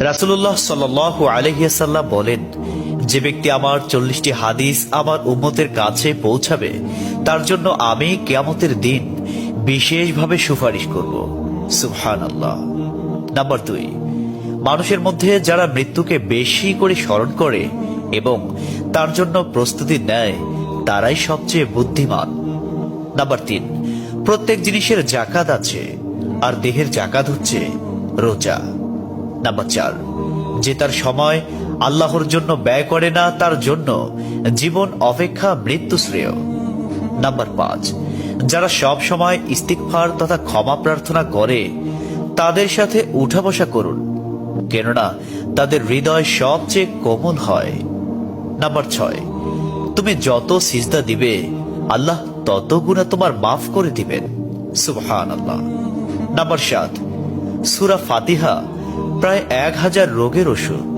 রাসূলুল্লাহ সাল্লাল্লাহু আলাইহি ওয়াসাল্লাম বলেন, যে ব্যক্তি আমার 40টি হাদিস আমার উম্মতের কাছে পৌঁছাবে তার জন্য আমি কিয়ামতের দিন বিশেষভাবে সুপারিশ করব। সুবহানাল্লাহ। নাম্বার 2, মানুষের মধ্যে যারা মৃত্যুকে বেশি করে স্মরণ করে এবং তার জন্য প্রস্তুতি নেয় তারাই সবচেয়ে বুদ্ধিমান। নাম্বার 3, প্রত্যেক জিনিসের জাকাত আছে, আর দেহের জাকাত হচ্ছে রোজা। নাম্বার 4, যে তার সময় আল্লাহর জন্য ব্যয় করে না তার জন্য জীবন অপেক্ষা মৃত্যু শ্রেয়। নাম্বার 5, যারা সব সময় ইস্তিগফার তথা ক্ষমা প্রার্থনা করে তাদের সাথে উঠা বসা করুন, কেননা তাদের হৃদয় সবচেয়ে কোমল হয়। নাম্বার 6, তুমি যত সিজদা দিবে আল্লাহ তত গুনাহ তোমার মাফ করে দিবেন। সুবহানাল্লাহ। নাম্বার 7, সূরা ফাতিহা প্রায় 1000 রোগের ওষুধ।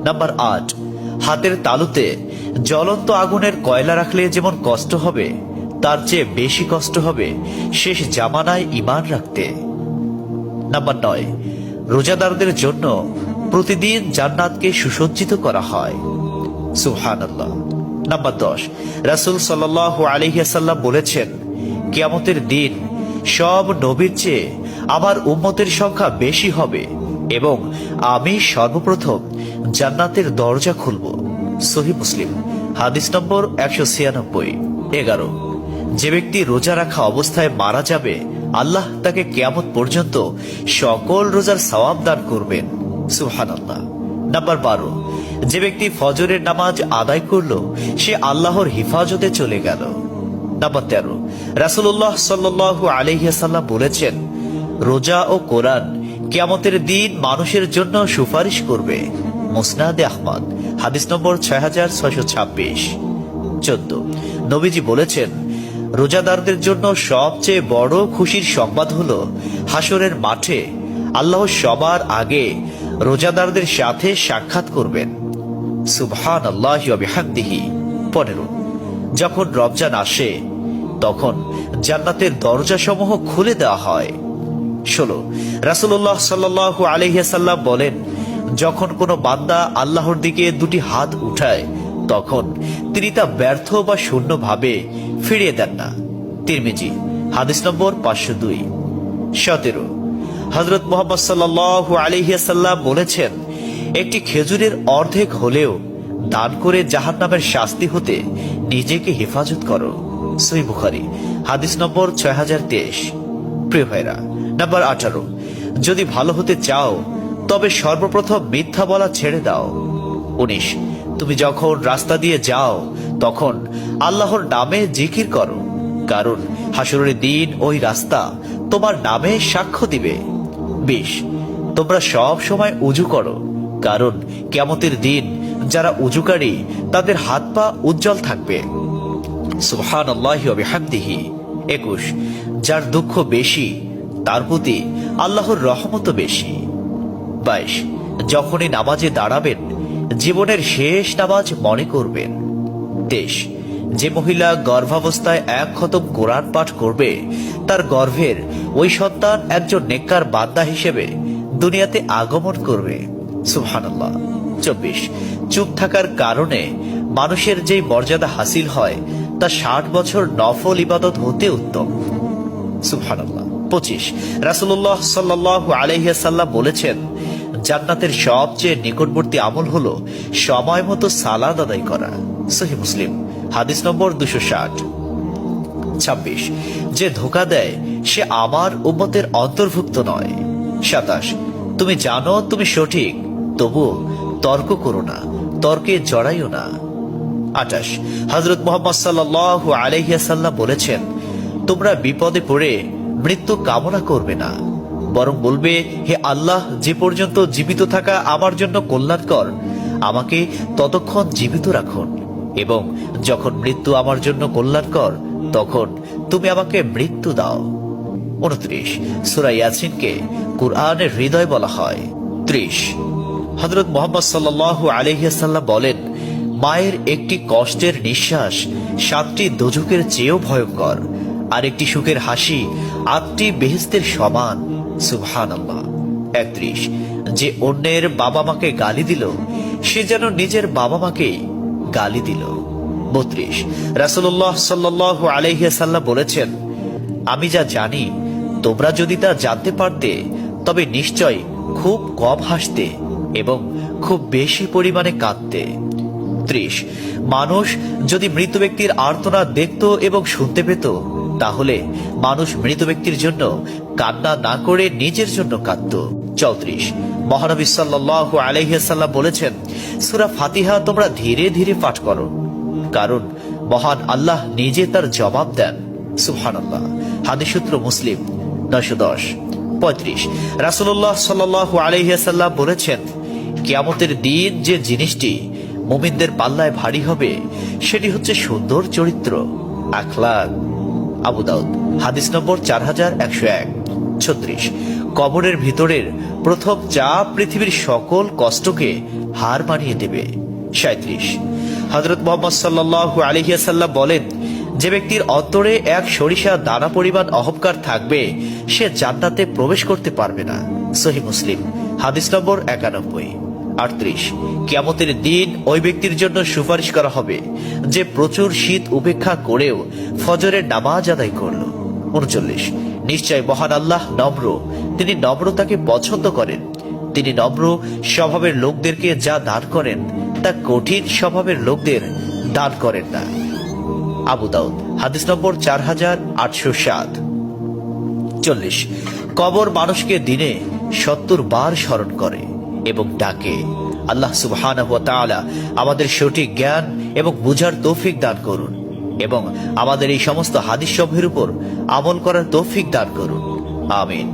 নাম্বার 8, হাতের তালুতে জ্বলন্ত আগুনের কয়লা রাখলে যেমন কষ্ট হবে তার চেয়ে বেশি কষ্ট হবে শেষ জামানায় ঈমান রাখতে। নাম্বার 9, রোজাদারদের জন্য প্রতিদিন জান্নাতকে সুসজ্জিত করা হয়। সুবহানাল্লাহ। নাম্বার 10, রাসূল সাল্লাল্লাহু আলাইহি ওয়াসাল্লাম বলেছেন, কিয়ামতের দিন সব নবীর চেয়ে আমার উম্মতের সংখ্যা বেশি হবে এবং আমি সর্বপ্রথম জান্নাতের দরজা খুলব। সহিহ মুসলিম, হাদিস নম্বর 196। 11, যে ব্যক্তি রোজা রাখা অবস্থায় মারা যাবে আল্লাহ তাকে কিয়ামত পর্যন্ত সকল রোজার সওয়াব দান করবেন। সুবহানাল্লাহ। নাম্বার 12, যে ব্যক্তি ফজরের নামাজ আদায় করল সে আল্লাহর হিফাজতে চলে গেল। নাম্বার 13, রাসূলুল্লাহ সাল্লাল্লাহু আলাইহি ওয়াসাল্লাম বলেছেন, রোজা ও কোরআন কিয়ামতের দিন মানুষের জন্য সুপারিশ করবে। মুসনাদে আহমদ, হাদিস নম্বর 6626। 14, নবীজি বলেছেন, রোজাদারদের জন্য সবচেয়ে বড় খুশির সংবাদ হলো হাসরের মাঠে আল্লাহ সবার আগে রোজাদারদের সাথে সাক্ষাৎ করবেন। সুবহানাল্লাহি ওয়া বিহামদিহি। 15, যখন রমজান আসে তখন জান্নাতের দরজাসমূহ খুলে দেওয়া হয়। 16, রাসূলুল্লাহ সাল্লাল্লাহু আলাইহি ওয়াসাল্লাম বলেন, যখন কোনো বান্দা আল্লাহর দিকে দুটি হাত উঠায় তখন তিনি তা ব্যর্থ বা শূন্য ভাবে ফিরিয়ে দেন না। তিরমিজি, হাদিস নম্বর 502। 17, হযরত মুহাম্মদ সাল্লাল্লাহু আলাইহি ওয়াসাল্লাম বলেছেন, একটি খেজুরের অর্ধেক হলেও দান করে জাহান্নামের শাস্তি হতে নিজেকে হেফাজত করো। সহিহ বুখারী, হাদিস নম্বর 6023। প্রিয় ভাইরা, নাম্বার 18, যদি ভালো হতে চাও তবে সর্বপ্রথম মিথ্যা বলা ছেড়ে দাও। 19, তুমি যখন রাস্তা দিয়ে যাও তখন আল্লাহর নামে জিকির করো, কারণ হাসরের দিন ওই রাস্তা তোমার নামে সাক্ষ্য দিবে। 20, তোমরা সব সময় উযু করো, কারণ কিয়ামতের দিন যারা উযুকারী তাদের হাত পা উজ্জ্বল থাকবে। সুবহানাল্লাহি ওয়া বিহামদিহি। 21, যার দুঃখ বেশি তার প্রতি আল্লাহর রহমতও বেশি। 22, যখনই নামাজে দাঁড়াবেন জীবনের শেষ নামাজ মনে করবেন। 23, যে মহিলা গর্ভাবস্থায় 1 খতম কোরআন পাঠ করবে তার গর্ভের ওই সন্তান একজন নেককার বান্দা হিসেবে দুনিয়াতে আগমন করবে। সুবহানাল্লাহ। 24, চুপ থাকার কারণে মানুষের যেই মর্যাদা হাসিল হয় তা 60 বছর নফল ইবাদত হতে উত্তম। সুবহানাল্লাহ। 25, রাসূলুল্লাহ সাল্লাল্লাহু আলাইহি ওয়াসাল্লাম বলেছেন, জান্নাতের সবচেয়ে নিকটবর্তী আমল হলো সময় মতো সালাত আদায় করা। সহিহ মুসলিম, হাদিস নম্বর 260। 26, যে ধোঁকা দেয় সে আমার উম্মতের অন্তর্ভুক্ত নয়। 27, তুমি জানো তুমি সঠিক তবুও তর্ক করো না, তর্কে জড়াইও না। 28, হযরত মুহাম্মদ সাল্লাল্লাহু আলাইহি ওয়াসাল্লাম বলেছেন, তোমরা বিপদে পড়ে মৃত্যু কামনা করবে না, বরং বলবে, হে আল্লাহ, যে পর্যন্ত জীবিত থাকা আমার জন্য কল্যাণকর আমাকে ততক্ষণ জীবিত রাখুন, এবং যখন মৃত্যু আমার জন্য কল্যাণকর তখন তুমি আমাকে মৃত্যু দাও। 29, সূরা ইয়াসিনকে কুরআনের হৃদয় বলা হয়। 30, হযরত মুহাম্মদ সাল্লাল্লাহু আলাইহি ওয়াসাল্লাম বলেন, মায়ের একটি কষ্টের নিঃশ্বাস 7টি দোজখের চেয়েও ভয়ঙ্কর, আর একটি সুখের হাসি 8টি বেহেশতের সমান। সুবহানাল্লাহ। 31, যে অন্যের বাবা মাকে গালি দিল সে যেন নিজের বাবা মাকেই গালি দিল। 32, রাসূলুল্লাহ সাল্লাল্লাহু আলাইহি ওয়াসাল্লাম বলেছেন, আমি যা জানি তোমরা যদি তা জানতে পারতে তবে নিশ্চয় খুব কম হাসতে এবং খুব বেশি পরিমাণে কাঁদতে। 30, মানুষ যদি মৃত ব্যক্তির আর্তনাদ দেখত এবং শুনতে পেত তাহলে মানুষ মৃত ব্যক্তির জন্য কান্না না করে নিজের জন্য কাঁদত। 34, মহানবী সাল্লাল্লাহু আলাইহি ওয়াসাল্লাম বলেছেন, সূরা ফাতিহা তোমরা ধীরে ধীরে পাঠ করো, কারণ মহান আল্লাহ নিজে তার জবাব দেন। সুবহানাল্লাহ। হাদিস সূত্র মুসলিম 910। 35, রাসূলুল্লাহ সাল্লাল্লাহু আলাইহি ওয়াসাল্লাম বলেছেন, কিয়ামতের দিন যে জিনিসটি মুমিনদের পাল্লায় ভারী হবে সেটি হচ্ছে সুন্দর চরিত্র, আখলাক। আবু দাউদ হাদিস নম্বর 4101। 36, কবরের ভিতরের প্রথম চাপ পৃথিবীর সকল কষ্টকে হার মানিয়ে দেবে। 37, হযরত মুহাম্মদ সাল্লাল্লাহু আলাইহি ওয়াসাল্লাম বলেন, যে ব্যক্তির অন্তরে এক সরিষা দানা পরিমাণ অহংকার থাকবে সে জান্নাতে প্রবেশ করতে পারবে না। সহিহ মুসলিম হাদিস নম্বর 91। 38, কিয়ামতের দিন ওই ব্যক্তির জন্য সুপারিশ করা হবে যে প্রচুর শীত উপেক্ষা করেও ফজরের নামাজ আদায় করল। 39, নিশ্চয় মহান আল্লাহ নম্র, তিনি নম্রতাকে পছন্দ করেন। তিনি নম্র স্বভাবের লোকদেরকে যা দান করেন তা কঠিন স্বভাবের লোকদের দান করেন না। আবু দাউদ হাদিস নম্বর 4807। 40, কবর মানুষকে দিনে 70 বার স্মরণ করে এবং ডাকে। আল্লাহ সুবহানাহু ওয়া তাআলা আমাদের সঠিক জ্ঞান এবং বুঝার তৌফিক দান করুন এবং আমাদের এই সমস্ত হাদিস সমূহের উপর আমল করার তৌফিক দান করুন। আমিন।